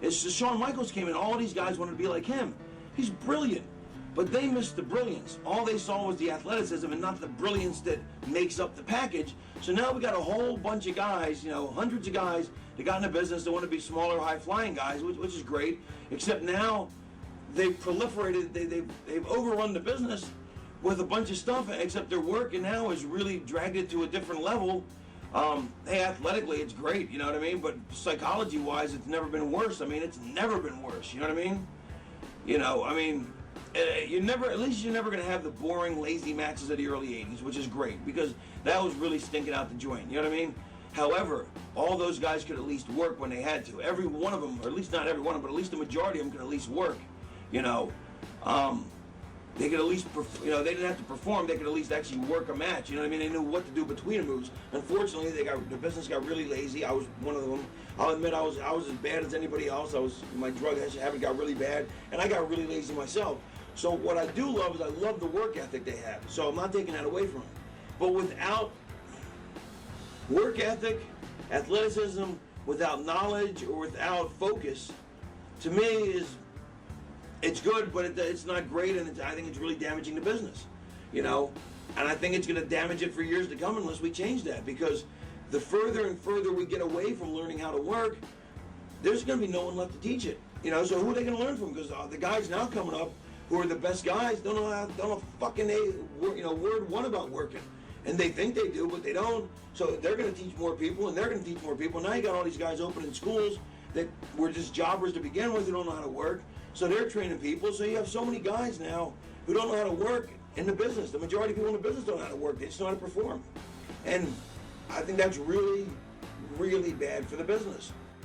It's just Shawn Michaels came in, all these guys wanted to be like him. He's brilliant, but they missed the brilliance. All they saw was the athleticism and not the brilliance that makes up the package. So now we got a whole bunch of guys, you know, hundreds of guys that got in the business that want to be smaller, high-flying guys, which is great, except now they've proliferated, they've overrun the business with a bunch of stuff, except their work and now has really dragged it to a different level. Hey, athletically, it's great, you know what I mean? But psychology-wise, it's never been worse. I mean, it's never been worse, you know what I mean? You know, I mean, at least you're never going to have the boring, lazy matches of the early 80s, which is great, because that was really stinking out the joint, you know what I mean? However, all those guys could at least work when they had to. Every one of them, or at least not every one of them, but at least the majority of them could at least work, you know? They could at least, you know, they didn't have to perform. They could at least actually work a match. You know what I mean? They knew what to do between the moves. Unfortunately, the business got really lazy. I was one of them. I'll admit I was as bad as anybody else. My drug habit got really bad, and I got really lazy myself. So what I do love is I love the work ethic they have. So I'm not taking that away from them. But without work ethic, athleticism, without knowledge or without focus, to me it's good, but it's not great, and I think it's really damaging the business, you know? And I think it's going to damage it for years to come unless we change that, because the further and further we get away from learning how to work, there's going to be no one left to teach it, you know? So who are they going to learn from? Because the guys now coming up who are the best guys don't know fucking word one about working. And they think they do, but they don't. So they're going to teach more people, and they're going to teach more people. Now you got all these guys opening schools that were just jobbers to begin with who don't know how to work. So they're training people. So you have so many guys now who don't know how to work in the business. The majority of people in the business don't know how to work. They just know how to perform. And I think that's really, really bad for the business.